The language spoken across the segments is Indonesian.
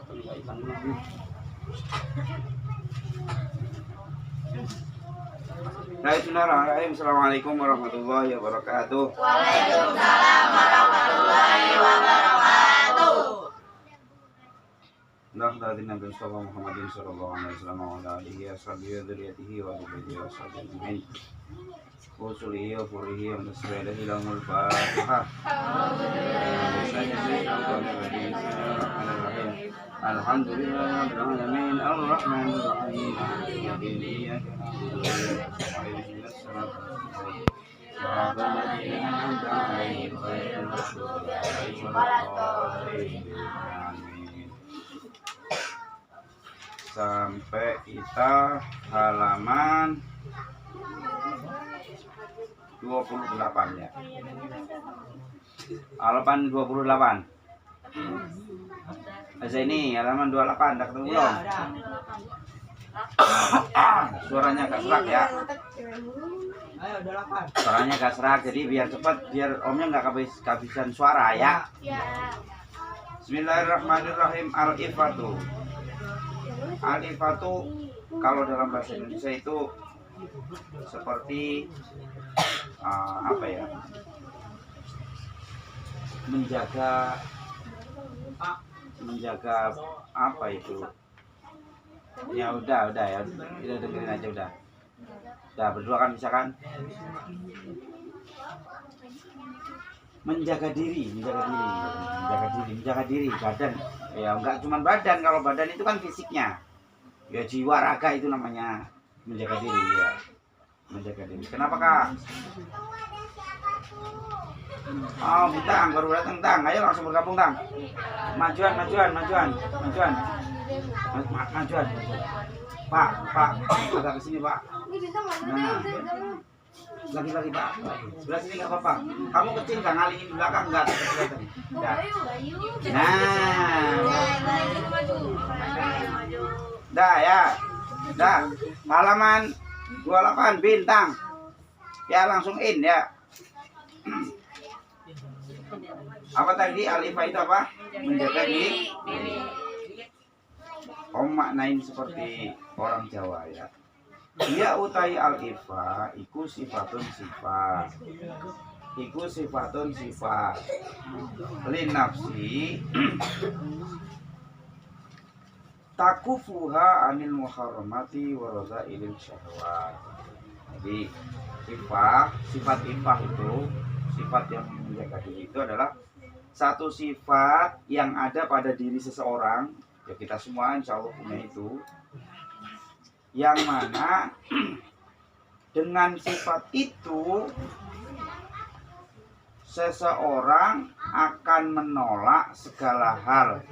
Bismillahirrahmanirrahim. Assalamualaikum warahmatullahi wabarakatuh. Waalaikumsalam warahmatullahi wabarakatuh. Nabi Mustafa Muhammadin sallallahu alaihi wasallam wa ala alihi wa sahbihi wa dzurriyyatihi wa alihi wa sahbihi ajmain. Usulihi wa furihi wa tasbihihi lahumul Fatihah. Alhamdulillahirabbil alamin arrahmanir rahim maliki yaumiddin iyyaka na'budu wa iyyaka nasta'in ihdinas siratal ladzina an'amta 'alaihim ghairil maghdubi 'alaihim waladdallin. Sampai kita halaman 28 ya. Halaman 28. Ini halaman 28 udah ketemu belum? Suaranya agak serak ya. Suaranya agak serak, jadi biar cepat, biar omnya nggak kehabisan suara ya. Bismillahirrahmanirrahim. Al-ifatu. Al-ifatu kalau dalam bahasa Indonesia itu seperti apa ya? Menjaga apa itu? Ya udah ya, kita dengerin aja udah. Udah berdua kan bisa kan? Menjaga diri badan. Ya enggak cuma badan, kalau badan itu kan fisiknya. Ya jiwa raga itu namanya menjaga diri ya. Menjaga diri. Kenapa Kak? Oh, Bintang baru datang Tang. Ayo langsung bergabung Tang. Majuan. Pak, agak ke sini Pak. Nah, lagi Pak. Sebelah sini nggak apa-apa. Kamu kecil kan, ngalingin belakang nggak? Dah ya. Dah. Halaman 28 Bintang. Ya langsung in ya. Apa tadi alifah itu apa? Menjaga diri. Om maknain seperti orang Jawa ya. Dia utai al-ifa iku sifatun sifat. Lin nafsi takufuha anil muharramati wa razailil syahwat. Jadi sifat ifah itu, sifat yang menjaga diri itu adalah satu sifat yang ada pada diri seseorang. Ya kita semua insya Allah punya itu, yang mana dengan sifat itu seseorang akan menolak segala hal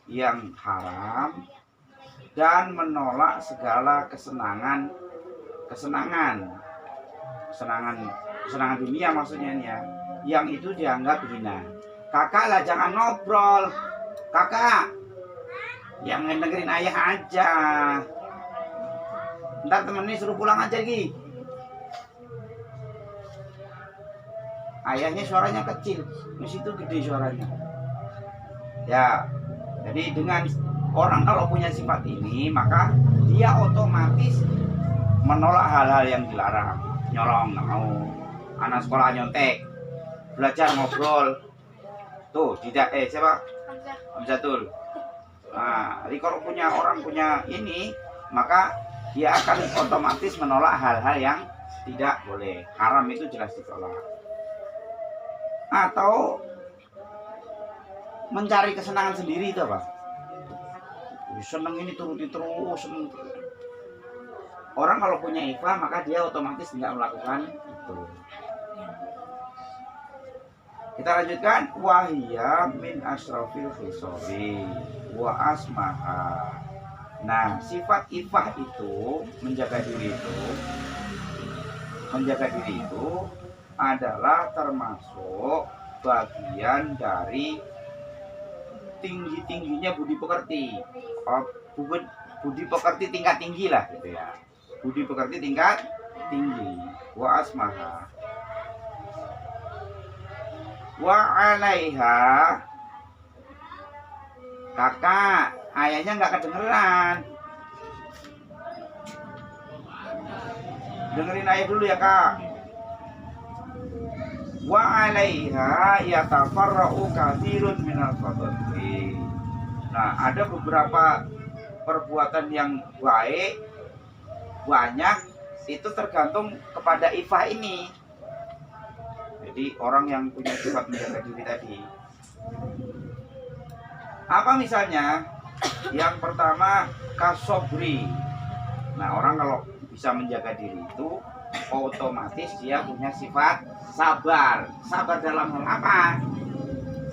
yang haram dan menolak segala kesenangan dunia maksudnya nih ya, yang itu dianggap hina. Kakak lah jangan ngobrol, kakak yang dengerin ayah aja. Ntar temennya suruh pulang aja Gi. Ayahnya suaranya kecil, di situ gede suaranya. Ya, jadi dengan orang kalau punya sifat ini, maka dia otomatis menolak hal-hal yang dilarang. Nyolong nggak mau, anak sekolah nyontek, belajar ngobrol. Tuh tidak siapa? Hamzatul. Nah, jadi kalau orang punya ini, maka dia akan otomatis menolak hal-hal yang tidak boleh. Haram itu jelas ditolak. Atau mencari kesenangan sendiri itu apa? Seneng ini turuti terus, seneng terus. Orang kalau punya ifah maka dia otomatis tidak melakukan itu. Kita lanjutkan. Wahiyya min asrafil khisabi wa asmaha. Nah, sifat ifah itu, menjaga diri itu adalah termasuk bagian dari tinggi-tingginya budi pekerti. Budi pekerti tingkat tinggi lah gitu ya. Budi pekerti tingkat tinggi. Wa asmaha. Wa alaiha. Kakak ayahnya nggak kedengeran. Dengerin ayah dulu ya kak. Wa 'alaiha yatafarra'u katsirun minal fadli. Nah, ada beberapa perbuatan yang baik banyak itu tergantung kepada ifah ini. Jadi orang yang punya sifat menjaga diri tadi. Apa misalnya? Yang pertama kasobri. Nah, orang kalau bisa menjaga diri itu otomatis dia punya sifat sabar. Sabar dalam hal apa?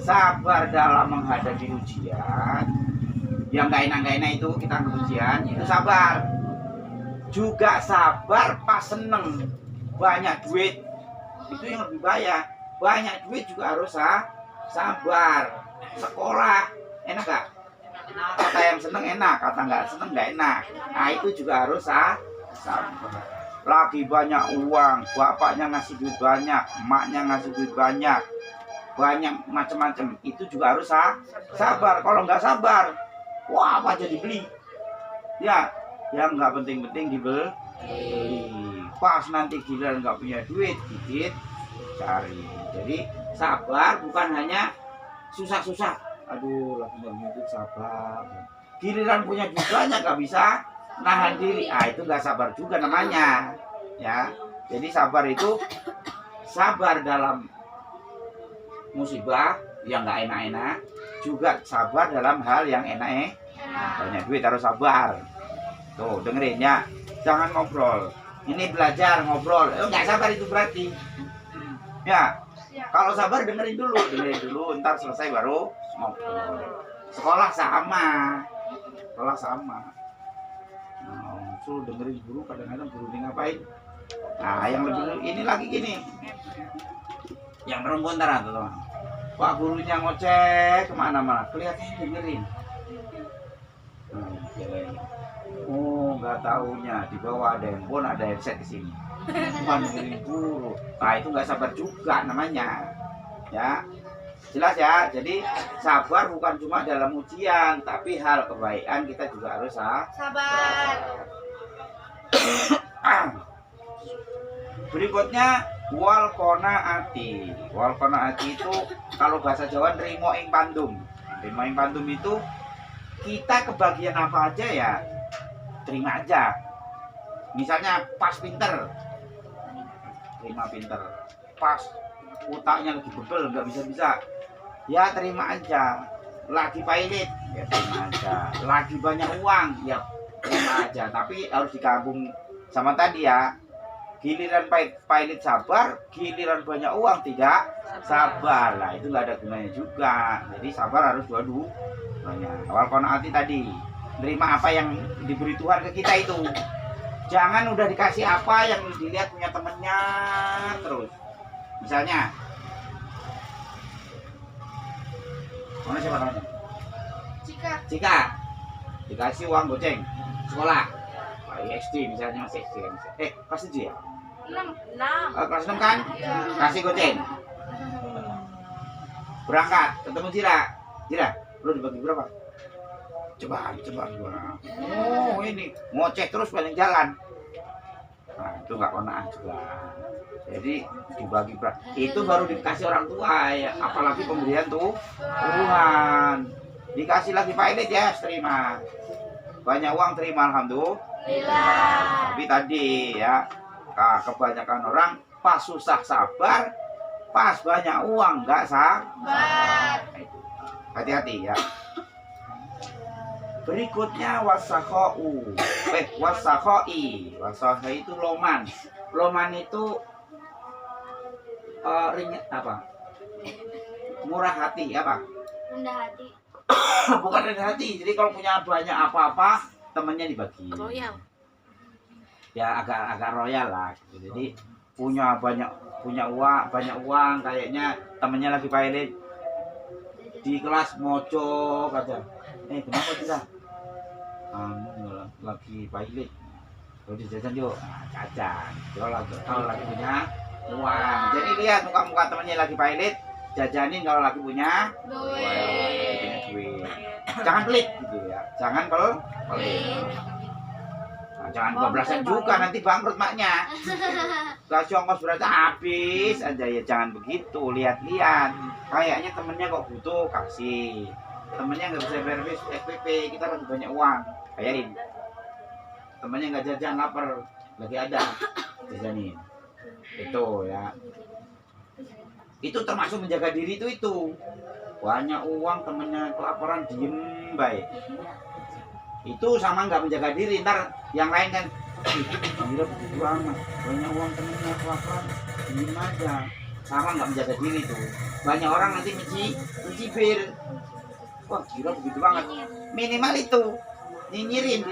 Sabar dalam menghadapi ujian. Yang gak enak itu kita ujian, itu sabar. Juga sabar pas seneng, banyak duit, itu yang lebih bahaya. Banyak duit juga harus sabar. Sekolah enak gak? Kata yang seneng enak, kata nggak seneng nggak enak. Nah itu juga harus sabar. Lagi banyak uang, bapaknya ngasih duit banyak, emaknya ngasih duit banyak, banyak macam-macam, itu juga harus sabar. Kalau nggak sabar, wah apa aja dibeli. Ya, yang nggak penting-penting dibeli. Pas nanti giliran nggak punya duit, dikit cari. Jadi sabar bukan hanya susah-susah. Aduh, lagi nggak punya duit, sabar. Giliran punya duit banyak nggak bisa nahan diri. Ah itu nggak sabar juga namanya. Ya, jadi sabar itu sabar dalam musibah yang nggak enak-enak, juga sabar dalam hal yang enak. Banyak duit harus sabar. Tuh dengerin ya, jangan ngobrol. Ini belajar ngobrol, nggak sabar itu berarti. Ya, kalau sabar dengerin dulu, ntar selesai baru ngobrol. Sekolah sama. Nah, suruh dengerin guru, kadang-kadang guru ini ngapain. Nah, yang lebih ini lagi gini. Yang perempuan ntar tuh teman. Pak gurunya ngoceh kemana-mana, kelihatannya dengerin. Oh, nggak taunya di bawah ada handphone, ada headset di sini. Bukan dengerin guru. Nah, itu nggak sabar juga namanya. Ya, jelas ya. Jadi sabar bukan cuma dalam ujian, tapi hal kebaikan kita juga harus sabar. Berikutnya wal qanaati. Wal qanaati itu kalau bahasa Jawa nrimo ing pandum. Nrimo ing pandum itu kita kebagian apa aja ya terima aja. Misalnya pas pinter, terima pinter. Pas otaknya lagi bebel nggak bisa, ya terima aja. Lagi pilot, ya terima aja. Lagi banyak uang, ya terima aja. Tapi harus digabung sama tadi ya. Giliran pilot sabar, giliran banyak uang tidak sabar. Lah itu nggak ada gunanya juga. Jadi sabar harus dua-duanya. Awal qanaati tadi, terima apa yang diberi Tuhan ke kita itu. Jangan udah dikasih apa yang dilihat punya temennya terus. Misalnya, mana siapa namanya? Cika. Dikasih uang goceng sekolah. SD misalnya masih SD. Kelas 7 ya? 6. Kelas 6 kan? Kasih goceng. Berangkat, ketemu Jira, perlu dibagi berapa? Coba gua. Oh ini ngoceh terus paling jalan. Nah itu nggak konaan juga. Jadi dibagi berapa? Itu baru dikasih orang tua ya. Apalagi pemberian Tuhan. Dikasih lagi pilot ya, terima. Banyak uang terima, alhamdulillah. Tapi tadi ya kebanyakan orang pas susah sabar, pas banyak uang nggak sabar. Hati-hati ya. Berikutnya wasakhoi. Wasakhoi itu loman. Loman itu ringan apa? Murah hati apa? Rendah hati. Bukan rendah hati. Jadi kalau punya banyak apa-apa, temennya dibagi. Royal. Ya agak royal lah. Jadi punya banyak uang, kayaknya temennya lagi pilot di kelas mojok aja. Kenapa tidak? Lagi pilot. Kalau dijajan yuk, jajan. Kalau lagi punya uang. Jadi lihat muka-muka temennya lagi pilot, jajanin kalau lagi punya duit. Jangan pelit gitu ya. Jangan pelit. Nah, jangan kebablasan juga nanti bangkrut maknya. Kasih ongkos berarti habis aja ya, jangan begitu. Lihat-lihat. Kayaknya temennya kok butuh, kasih. Temennya nggak bisa bayar SPP, kita lagi banyak uang, bayarin. Temennya nggak jajan, lapar, lagi ada, jajanin. Itu ya. Itu termasuk menjaga diri itu. Banyak uang, temennya kelaparan, diem baik. Itu sama nggak menjaga diri. Ntar yang lain kan, gila begitu amat, banyak uang, temennya kelaparan, diem aja. Sama nggak menjaga diri tuh. Banyak orang nanti mencibir. Wah gila begitu banget. Minimal itu nyinyirin.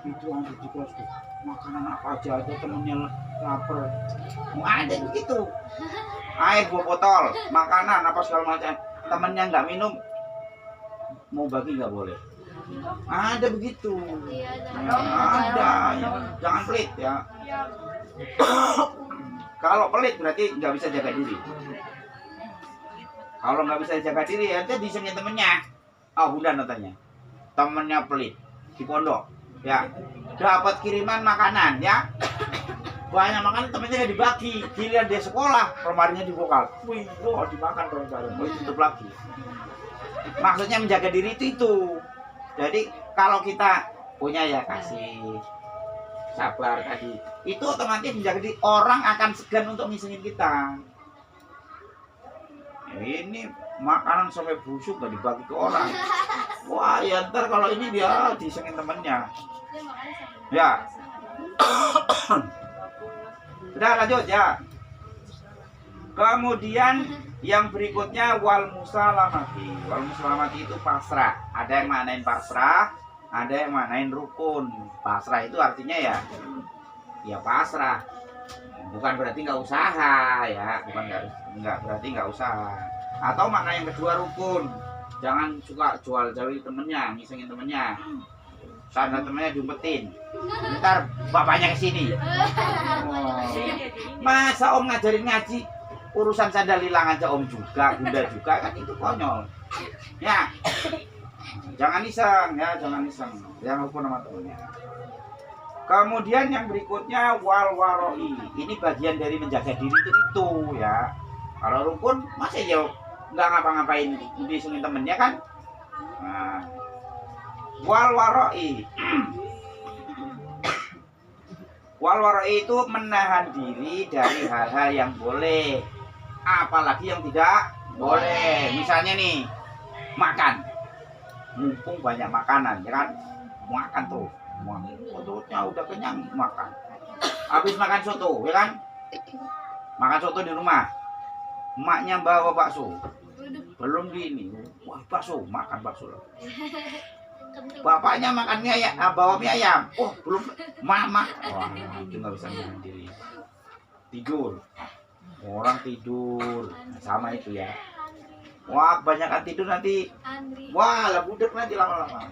Itu orang di kelas tuh makanan apa aja itu temennya lapar. Mau ada begitu. Air 2 botol, makanan apa segala macam. Temennya nggak minum, mau bagi nggak boleh. Ada begitu. Ada. Jangan pelit ya. Kalau pelit berarti nggak bisa jaga diri. Kalau nggak bisa jaga diri ya dia disengin temennya. Bunda notanya. Temennya pelit di pondok. Ya, dapat kiriman makanan ya. Banyak makanan temennya dibagi. Giliran dia sekolah, lemarinya dibokal. Wih, dimakan bareng-bareng. Tutup lagi. Maksudnya menjaga diri itu. Jadi kalau kita punya ya kasih, sabar tadi. Itu otomatis menjaga diri. Orang akan segan untuk ngisengin kita. Ini makanan sampai busuk gak dibagi ke orang. Wah ya ntar kalau ini dia disengin temennya. Ya. Sudah lanjut ya. Kemudian yang berikutnya wal musalamati. Wal musalamati itu pasrah. Ada yang maknain pasrah, ada yang maknain rukun. Pasrah itu artinya ya pasrah. Bukan berarti nggak usaha ya, bukan nggak berarti nggak usaha. Atau makna yang kedua rukun. Jangan suka jual jauhi temennya, ngisengin temennya. Sana temennya diumpetin. Ntar bapaknya kesini. Masa om ngajarin ngaji, urusan sandal hilang aja om juga, bunda juga, kan itu konyol. Ya, jangan iseng ya, jangan iseng. Jangan rukun sama temennya. Kemudian yang berikutnya wal waroi. Ini bagian dari menjaga diri itu ya. Kalau rukun masa ya nggak ngapa-ngapain disengin temennya kan. Nah, wal waroi. Wal waroi itu menahan diri dari hal-hal yang boleh, apalagi yang tidak boleh. Misalnya nih makan, mumpung banyak makanan ya kan, makan tuh. Perutnya udah kenyang makan. Habis makan soto, ya kan? Makan soto di rumah. Emaknya bawa bakso. Belum gini. Wah, bakso, makan bakso. Bapaknya makan mie ayam, bawa mie ayam. Oh, belum mama. Wah, itu nggak bisa menahan diri. Tidur. Orang tidur. Sama itu ya. Wah, kebanyakan tidur nanti. Wah, lah budek nanti lama-lama.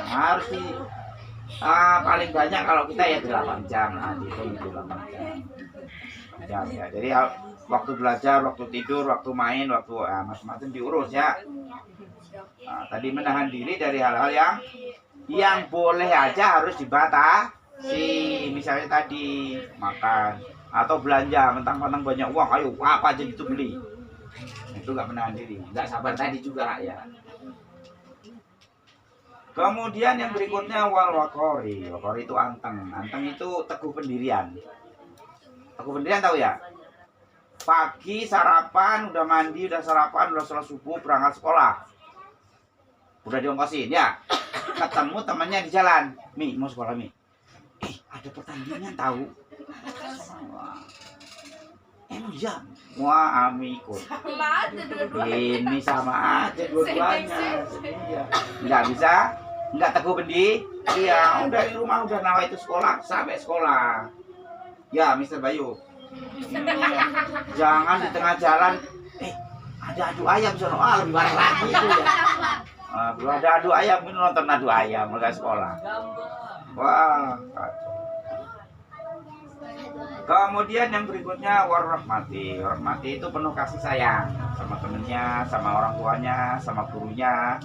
Nah, harus paling banyak kalau kita ya 8 jam lah, itu 8 jam ya. Jadi waktu belajar, waktu tidur, waktu main, waktu macam-macam diurus ya. Nah, tadi menahan diri dari hal-hal yang boleh aja harus dibatasi. Misalnya tadi makan atau belanja, mentang-mentang banyak uang, ayo apa aja itu beli. Itu nggak menahan diri, nggak sabar tadi juga ya. Kemudian yang berikutnya wal wakori. Wakori itu anteng. Anteng itu teguh pendirian. Teguh pendirian tahu ya? Pagi sarapan, udah mandi, udah sarapan, udah sholat subuh, berangkat sekolah. Udah diongkosin ya. Ketemu temannya di jalan. Mi, mau sekolah Mi. Ada pertandingan tahu. Wah. Emang iya? Wah, Ami ikut. Ini sama aja dua-duanya. Nggak bisa, nggak teguh pendirian. Iya, dari rumah udah nawa itu sekolah sampai sekolah. Ya, Mister Bayu. Jangan di tengah jalan. Ada adu ayam sono. Lebih banyak lagi itu ya. Belum ada adu ayam, ini nonton adu ayam mulai sekolah. Wah, kacau. Kemudian yang berikutnya warahmati. Warahmati itu penuh kasih sayang sama temennya, sama orang tuanya, sama gurunya,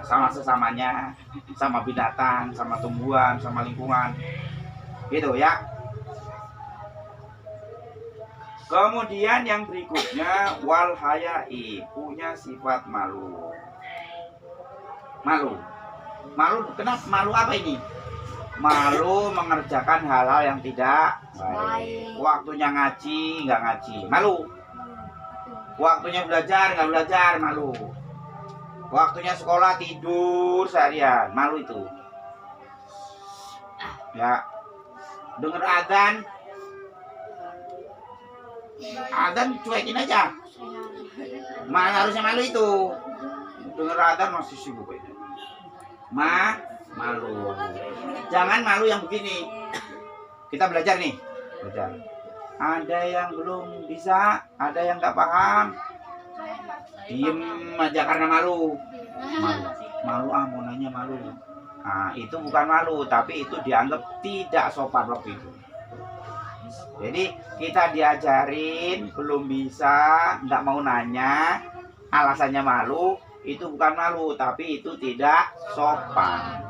sama sesamanya, sama binatang, sama tumbuhan, sama lingkungan. Gitu ya. Kemudian yang berikutnya wal hayai, punya sifat malu. Malu. Malu, kenapa malu apa ini? Malu mengerjakan hal-hal yang tidak baik. Waktunya ngaji, nggak ngaji, malu. Waktunya belajar, nggak belajar, malu. Waktunya sekolah tidur seharian, malu itu. Ya, denger adzan cuekin aja. Mana harusnya malu itu. Denger adzan masih sibuk itu. Malu. Jangan malu yang begini. Kita belajar nih, belajar. Ada yang belum bisa, ada yang nggak paham. Diem aja karena malu. Malu mau nanya malu. Nah, itu bukan malu, tapi itu dianggap tidak sopan waktu itu. Jadi kita diajarin belum bisa, nggak mau nanya, alasannya malu. Itu bukan malu, tapi itu tidak sopan.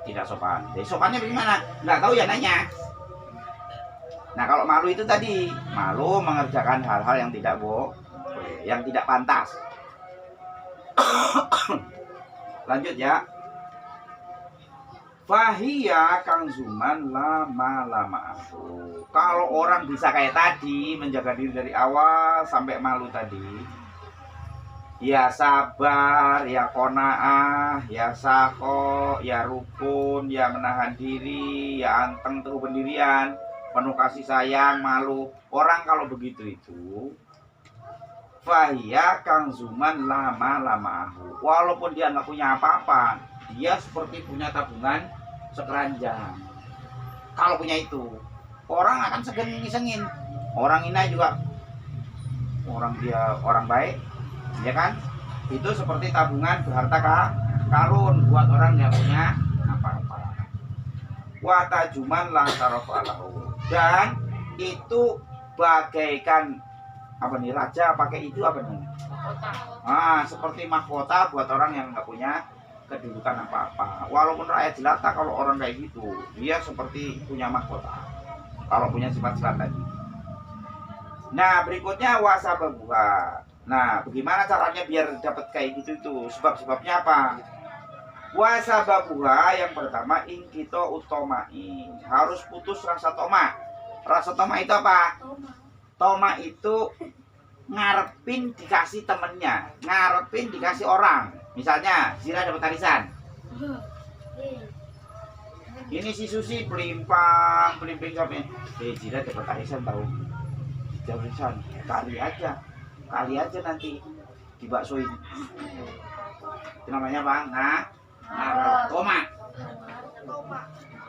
Tidak sopan. Jadi sopannya bagaimana? Nggak tahu ya nanya. Nah kalau malu itu tadi, malu mengerjakan hal-hal yang tidak boleh, yang tidak pantas. Lanjut ya. Fahiyya kangzuman lama-lama aku. Kalau orang bisa kayak tadi, menjaga diri dari awal sampai malu tadi, ya sabar, ya qanaah, ya sako, ya rukun, ya menahan diri, ya anteng teguh pendirian, penuh kasih sayang, malu. Orang kalau begitu itu fahiyya kangzuman lama-lama aku. Walaupun dia nggak punya apa-apa, dia seperti punya tabungan sekeranjang. Kalau punya itu, orang akan sengin. Orang ini juga orang baik, ya kan? Itu seperti tabungan berharta karun buat orang yang punya apa-apa. Wa tajuman la sarafalahu. Dan itu bagaikan apa nih, raja pakai itu apa nih? Seperti mahkota buat orang yang nggak punya kedudukan apa-apa. Walaupun rakyat jelata, kalau orang kayak gitu, dia seperti punya mahkota. Kalau punya sifat-sifat tadi. Nah, berikutnya wasababuha. Nah, bagaimana caranya biar dapat kayak gitu itu? Sebab-sebabnya apa? Wasababuha yang pertama ingkito utomai. Harus putus rasa toma. Rasa toma itu apa? Toma itu ngarepin dikasih temennya, ngarepin dikasih orang. Misalnya Zira dapat arisan, ini si Susi pelimping sampai Zira dapat arisan, tahu arisan, kali aja nanti dibaksoin. Itu namanya bang, toma.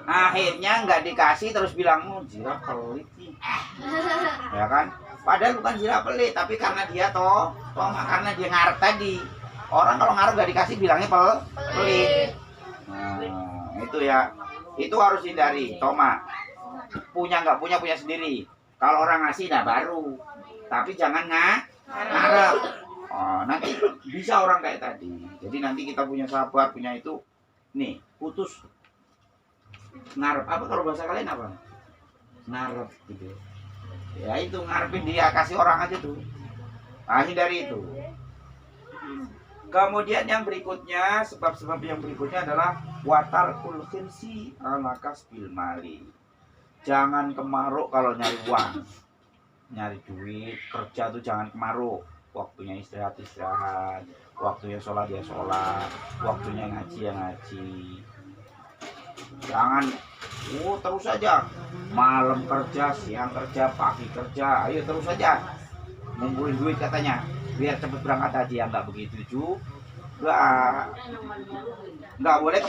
Akhirnya nggak dikasih, terus bilang Zira pelit nih, ya kan? Padahal bukan Zira pelit, tapi karena dia toma, karena dia ngarep tadi. Orang kalau ngarep gak dikasih bilangnya pelit. Nah, itu ya, itu harus hindari. Toma, punya nggak punya sendiri. Kalau orang ngasih nah baru, tapi jangan ngarep. Nanti bisa orang kayak tadi. Jadi nanti kita punya sahabat, punya itu, nih putus ngarep. Apa kalau bahasa kalian apa? Ngarep gitu. Ya itu ngarepin dia kasih orang aja tuh. Hindari itu. Kemudian yang berikutnya, sebab-sebab yang berikutnya adalah watarkul khirsi ala kasbil mali. Jangan kemaruk kalau nyari uang, nyari duit, kerja tuh jangan kemaruk. Waktunya istirahat, waktunya sholat ya sholat, waktunya ngaji ya ngaji. Jangan terus aja, malam kerja, siang kerja, pagi kerja, ayo terus aja ngumpulin duit katanya biar cepet berangkat haji. Ya nggak begitu juga, nggak boleh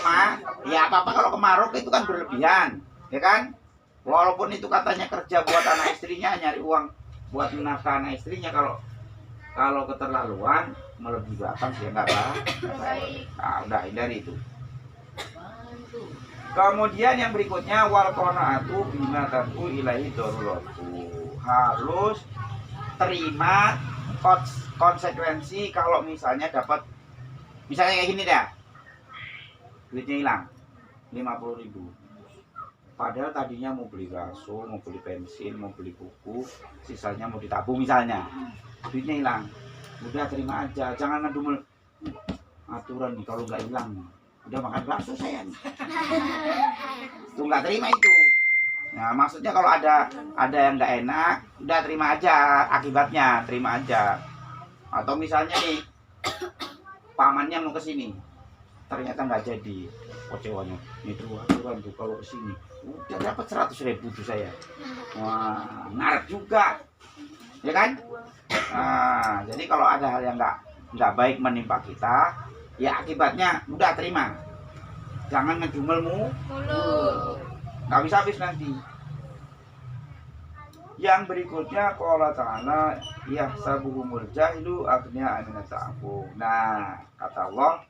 ya apa kalau kemaruk itu kan berlebihan, ya kan? Walaupun itu katanya kerja buat anak istrinya, nyari uang buat menafkahi anak istrinya, kalau keterlaluan melebihi batas ya nggak baik. Udah hindari itu. Kemudian yang berikutnya wal qanaatu bima tad'u ilaihi daruratu. Harus terima konsekuensi kalau misalnya dapat, misalnya kayak gini dah, duitnya hilang 50.000. Padahal tadinya mau beli bakso, mau beli bensin, mau beli buku, sisanya mau ditabung misalnya. Duitnya hilang, udah terima aja, jangan ngedumel aturan nih kalau nggak hilang udah makan bakso saya nih. Itu nggak terima itu. Nah maksudnya kalau ada yang nggak enak, udah terima aja akibatnya, terima aja. Atau misalnya nih pamannya mau kesini, ternyata nggak jadi, kocewanya itu aturan tuh kalau kesini udah dapat 100.000 tuh saya. Wah ngarep juga, ya kan? Nah, jadi kalau ada hal yang nggak baik menimpa kita, ya akibatnya udah terima. Jangan ngejumelmu, nggak bisa habis nanti. Yang berikutnya qala ta'ala yahsabuhumul jahilu aghnia min ta'afu. Nah, kata Allah,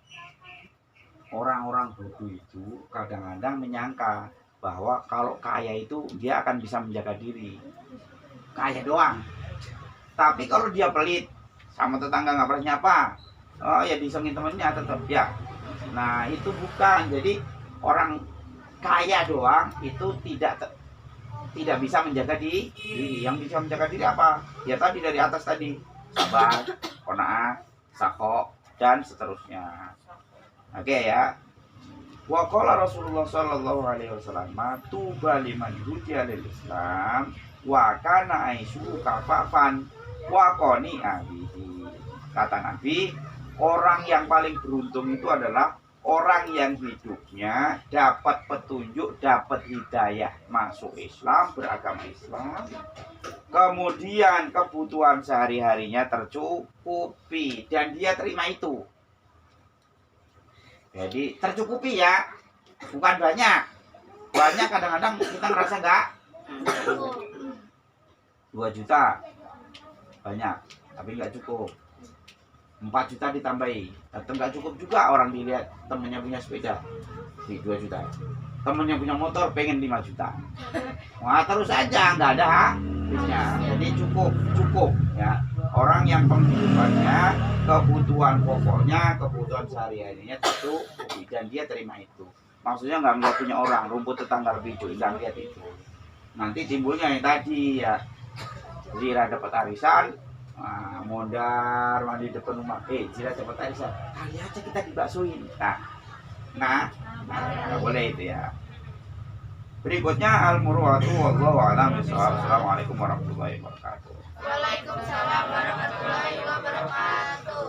orang-orang bodoh itu kadang-kadang menyangka bahwa kalau kaya itu dia akan bisa menjaga diri. Kaya doang. Tapi kalau dia pelit, sama tetangga nggak pernah nyapa, oh ya disengin temennya tetap ya. Nah itu bukan. Jadi orang kaya doang itu tidak bisa menjaga diri. Yang bisa menjaga diri apa? Ya tadi dari atas tadi, sabar, qanaah, sakho, dan seterusnya. Oke ya. Wa qala Rasulullah sallallahu alaihi wasallam, tuba liman hudiya lil Islam wa kana aisyu kafafan wa qani abihi. Kata Nabi, orang yang paling beruntung itu adalah orang yang hidupnya dapat petunjuk, dapat hidayah masuk Islam, beragama Islam. Kemudian kebutuhan sehari-harinya tercukupi dan dia terima itu. Jadi tercukupi ya, bukan banyak. Banyak kadang-kadang kita ngerasa enggak. 2 juta banyak, tapi nggak cukup. 4 juta ditambahi, tetap nggak cukup juga. Orang dilihat temennya punya sepeda di 2 juta, temennya punya motor pengen 5 juta. Wah terus aja nggak ada habisnya. Jadi cukup ya. Orang yang penghidupannya, kebutuhan pokoknya, kebutuhan sehari-harinya tercukupi dan dia terima itu. Maksudnya nggak punya orang, rumput tetangga lebih hijau, nggak lihat itu. Nanti timbulnya yang tadi ya, Zira dapat arisan, mondar mandi depan rumah, Zira dapat arisan, kali aja kita dibaksuin. Nah, nggak boleh itu ya. Berikutnya al-murwatu wallahu a'lam bishawab. Assalamualaikum warahmatullahi wabarakatuh. Waalaikumsalam warahmatullahi wabarakatuh.